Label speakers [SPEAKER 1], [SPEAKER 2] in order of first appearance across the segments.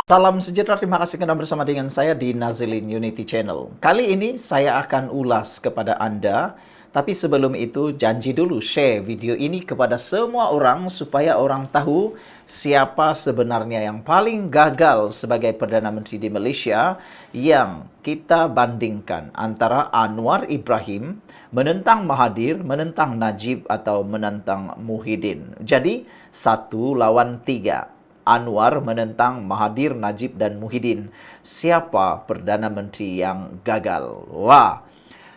[SPEAKER 1] Salam sejahtera, terima kasih karena bersama dengan saya di Nazilin Unity Channel. Kali ini saya akan ulas kepada Anda, tapi sebelum itu janji dulu share video ini kepada semua orang supaya orang tahu siapa sebenarnya yang paling gagal sebagai Perdana Menteri di Malaysia yang kita bandingkan antara Anwar Ibrahim menentang Mahathir, menentang Najib atau menentang Muhyiddin. Jadi 1 lawan 3. Anwar menentang Mahathir, Najib dan Muhyiddin. Siapa Perdana Menteri yang gagal? Wah.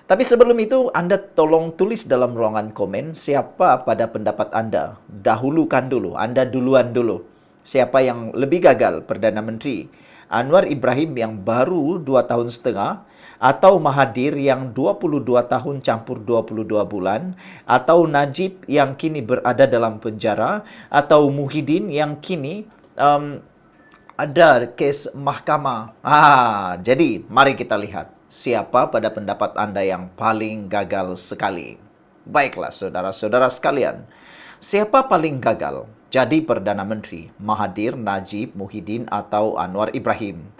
[SPEAKER 1] Tapi sebelum itu, Anda tolong tulis dalam ruangan komen siapa pada pendapat Anda. Dahulukan dulu, Anda duluan dulu. Siapa yang lebih gagal Perdana Menteri? Anwar Ibrahim yang baru 2 tahun setengah, atau Mahathir yang 22 tahun campur 22 bulan, atau Najib yang kini berada dalam penjara, atau Muhyiddin yang kini ada kes mahkamah. Jadi mari kita lihat siapa pada pendapat Anda yang paling gagal sekali. Baiklah saudara-saudara sekalian, siapa paling gagal jadi Perdana Menteri? Mahathir, Najib, Muhyiddin atau Anwar Ibrahim?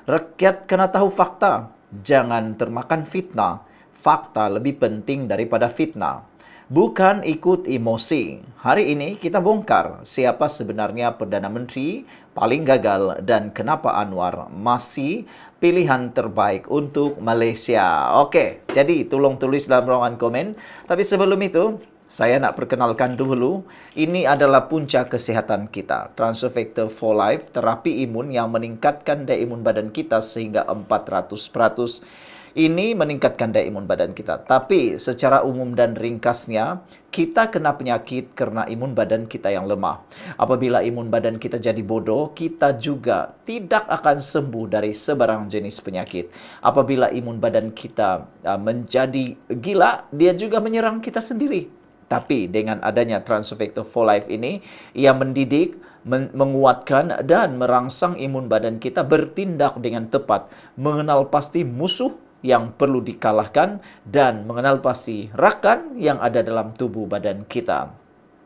[SPEAKER 1] Rakyat kena tahu fakta. Jangan termakan fitnah. Fakta lebih penting daripada fitnah. Bukan ikut emosi. Hari ini kita bongkar siapa sebenarnya Perdana Menteri paling gagal dan kenapa Anwar masih pilihan terbaik untuk Malaysia. Oke, jadi tolong tulis dalam ruangan komen. Tapi sebelum itu, saya nak perkenalkan dulu, ini adalah punca kesihatan kita. Transfer Factor for Life, terapi imun yang meningkatkan daya imun badan kita sehingga 400%. Ini meningkatkan daya imun badan kita. Tapi secara umum dan ringkasnya, kita kena penyakit karena imun badan kita yang lemah. Apabila imun badan kita jadi bodoh, kita juga tidak akan sembuh dari sebarang jenis penyakit. Apabila imun badan kita menjadi gila, dia juga menyerang kita sendiri. Tapi dengan adanya Transfer Factor for Life ini, ia mendidik, menguatkan dan merangsang imun badan kita bertindak dengan tepat, mengenal pasti musuh yang perlu dikalahkan dan mengenal pasti rakan yang ada dalam tubuh badan kita.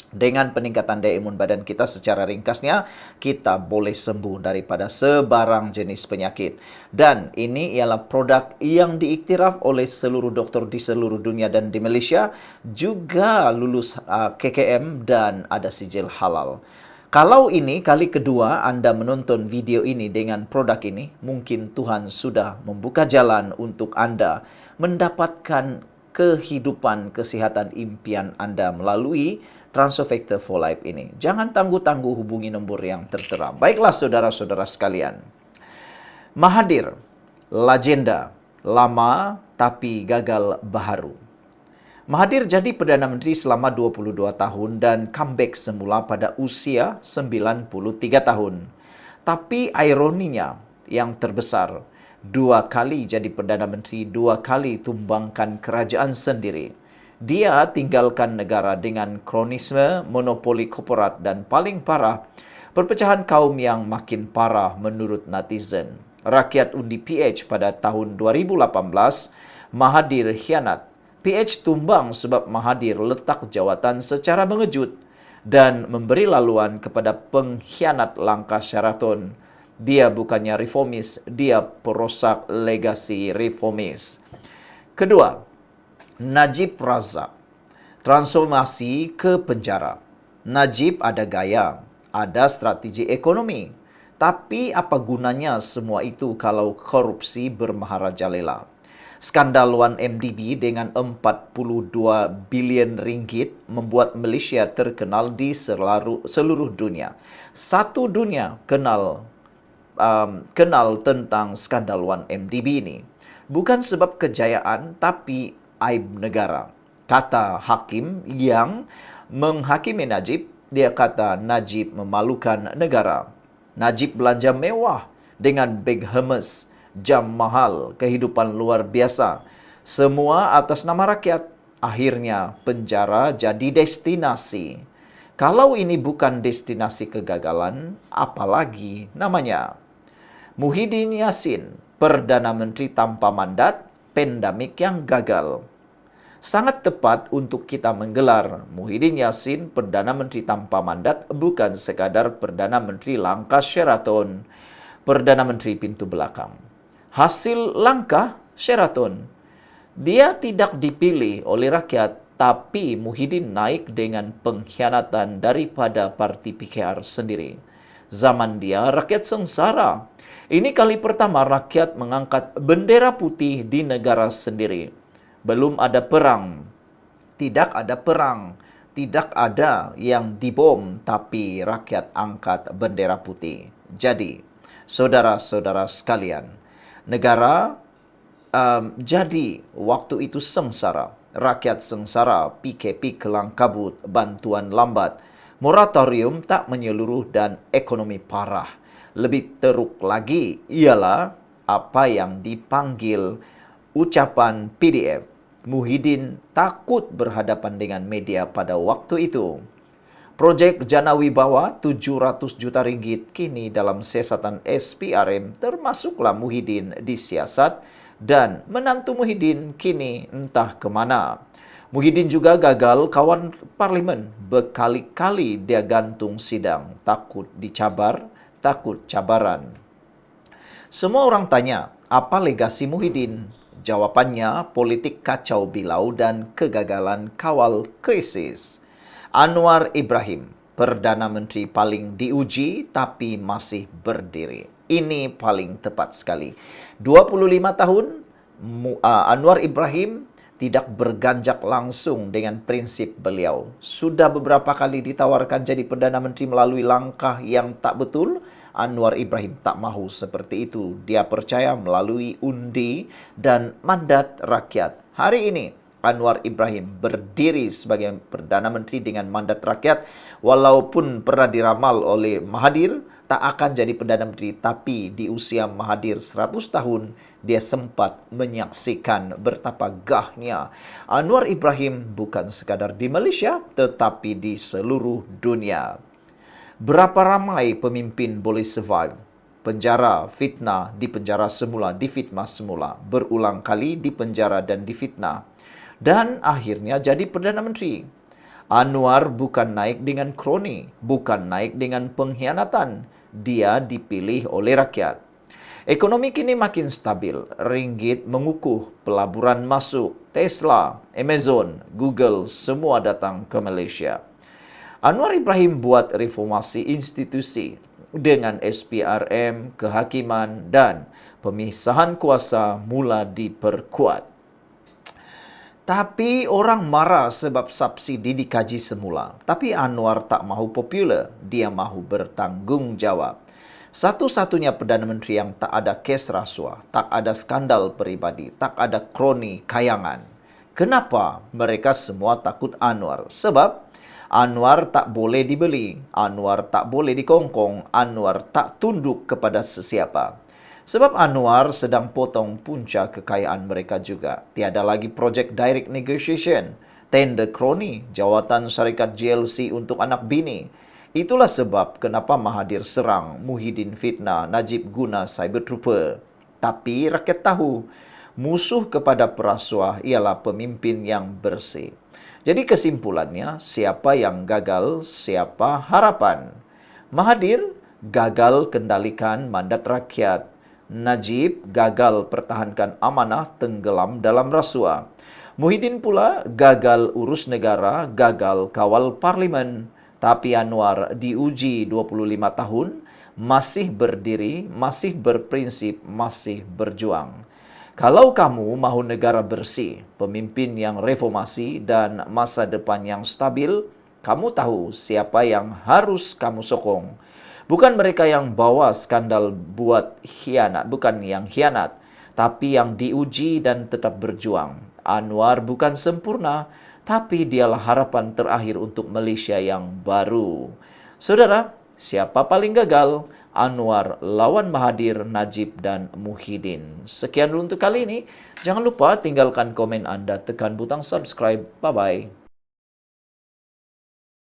[SPEAKER 1] Dengan peningkatan daya imun badan kita secara ringkasnya, kita boleh sembuh daripada sebarang jenis penyakit. Dan ini ialah produk yang diiktiraf oleh seluruh doktor di seluruh dunia dan di Malaysia, juga lulus KKM dan ada sijil halal. Kalau ini kali kedua Anda menonton video ini dengan produk ini, mungkin Tuhan sudah membuka jalan untuk Anda mendapatkan kehidupan kesihatan impian Anda melalui Transfer Factor for Life ini. Jangan tangguh-tangguh hubungi nombor yang tertera. Baiklah saudara-saudara sekalian. Mahathir, legenda, lama tapi gagal baharu. Mahathir jadi Perdana Menteri selama 22 tahun dan comeback semula pada usia 93 tahun. Tapi ironinya yang terbesar, 2 kali jadi Perdana Menteri, 2 kali tumbangkan kerajaan sendiri. Dia tinggalkan negara dengan kronisme, monopoli korporat dan paling parah, perpecahan kaum yang makin parah menurut netizen. Rakyat undi PH pada tahun 2018, Mahathir khianat. PH tumbang sebab Mahathir letak jawatan secara mengejut dan memberi laluan kepada pengkhianat langkah Sheraton. Dia bukannya reformis, dia perosak legasi reformis. Kedua, Najib Razak, transformasi ke penjara. Najib ada gaya, ada strategi ekonomi. Tapi apa gunanya semua itu kalau korupsi bermaharajalela? Skandal 1MDB dengan 42 bilion ringgit membuat Malaysia terkenal di seluruh dunia. Satu dunia kenal tentang skandal 1MDB ini. Bukan sebab kejayaan, tapi aib negara. Kata hakim yang menghakimi Najib, dia kata Najib memalukan negara. Najib belanja mewah dengan beg Hermes, jam mahal, kehidupan luar biasa. Semua atas nama rakyat. Akhirnya penjara jadi destinasi. Kalau ini bukan destinasi kegagalan, apalagi namanya? Muhyiddin Yassin, Perdana Menteri tanpa mandat, pandemik yang gagal. Sangat tepat untuk kita menggelar Muhyiddin Yassin Perdana Menteri tanpa mandat bukan sekadar Perdana Menteri langkah Sheraton. Perdana Menteri pintu belakang. Hasil langkah Sheraton. Dia tidak dipilih oleh rakyat, tapi Muhyiddin naik dengan pengkhianatan daripada parti PKR sendiri. Zaman dia, rakyat sengsara. Ini kali pertama rakyat mengangkat bendera putih di negara sendiri. Belum ada perang. Tidak ada perang. Tidak ada yang dibom, tapi rakyat angkat bendera putih. Jadi, saudara-saudara sekalian, negara jadi waktu itu sengsara. Rakyat sengsara, PKP kelang kabut, bantuan lambat, moratorium tak menyeluruh dan ekonomi parah. Lebih teruk lagi ialah apa yang dipanggil ucapan PDF. Muhyiddin takut berhadapan dengan media pada waktu itu. Projek Jana Wibawa 700 juta ringgit kini dalam siasatan SPRM, termasuklah Muhyiddin disiasat dan menantu Muhyiddin kini entah kemana. Muhyiddin juga gagal kawan parlimen. Berkali-kali dia gantung sidang. Takut dicabar, takut cabaran. Semua orang tanya, apa legasi Muhyiddin? Jawabannya, politik kacau bilau dan kegagalan kawal krisis. Anwar Ibrahim, Perdana Menteri paling diuji tapi masih berdiri. Ini paling tepat sekali. 25 tahun, Anwar Ibrahim tidak berganjak langsung dengan prinsip beliau. Sudah beberapa kali ditawarkan jadi Perdana Menteri melalui langkah yang tak betul. Anwar Ibrahim tak mahu seperti itu. Dia percaya melalui undi dan mandat rakyat. Hari ini, Anwar Ibrahim berdiri sebagai Perdana Menteri dengan mandat rakyat. Walaupun pernah diramal oleh Mahathir, tak akan jadi Perdana Menteri. Tapi di usia Mahathir 100 tahun, dia sempat menyaksikan betapa gahnya Anwar Ibrahim bukan sekadar di Malaysia, tetapi di seluruh dunia. Berapa ramai pemimpin boleh survive? Penjara, fitnah, dipenjara semula, difitnah semula. Berulang kali dipenjara dan difitnah. Dan akhirnya jadi Perdana Menteri. Anwar bukan naik dengan kroni, bukan naik dengan pengkhianatan. Dia dipilih oleh rakyat. Ekonomi kini makin stabil. Ringgit mengukuh, pelaburan masuk, Tesla, Amazon, Google semua datang ke Malaysia. Anwar Ibrahim buat reformasi institusi dengan SPRM, kehakiman dan pemisahan kuasa mula diperkuat. Tapi orang marah sebab subsidi dikaji semula. Tapi Anwar tak mahu popular, dia mahu bertanggungjawab. Satu-satunya Perdana Menteri yang tak ada kes rasuah, tak ada skandal peribadi, tak ada kroni kayangan. Kenapa mereka semua takut Anwar? Sebab Anwar tak boleh dibeli, Anwar tak boleh dikongkong, Anwar tak tunduk kepada sesiapa. Sebab Anwar sedang potong punca kekayaan mereka juga. Tiada lagi projek direct negotiation, tender kroni, jawatan syarikat GLC untuk anak bini. Itulah sebab kenapa Mahathir serang, Muhyiddin fitnah, Najib guna cyber trooper. Tapi rakyat tahu, musuh kepada perasuah ialah pemimpin yang bersih. Jadi kesimpulannya, siapa yang gagal, siapa harapan. Mahathir gagal kendalikan mandat rakyat. Najib gagal pertahankan amanah, tenggelam dalam rasuah. Muhyiddin pula gagal urus negara, gagal kawal parlimen. Tapi Anwar diuji 25 tahun, masih berdiri, masih berprinsip, masih berjuang. Kalau kamu mahu negara bersih, pemimpin yang reformasi dan masa depan yang stabil, kamu tahu siapa yang harus kamu sokong. Bukan mereka yang bawa skandal buat khianat, bukan yang khianat, tapi yang diuji dan tetap berjuang. Anwar bukan sempurna, tapi dialah harapan terakhir untuk Malaysia yang baru. Saudara, siapa paling gagal? Anwar lawan Mahathir, Najib dan Muhyiddin. Sekian dulu untuk kali ini. Jangan lupa tinggalkan komen Anda, tekan butang subscribe. Bye-bye.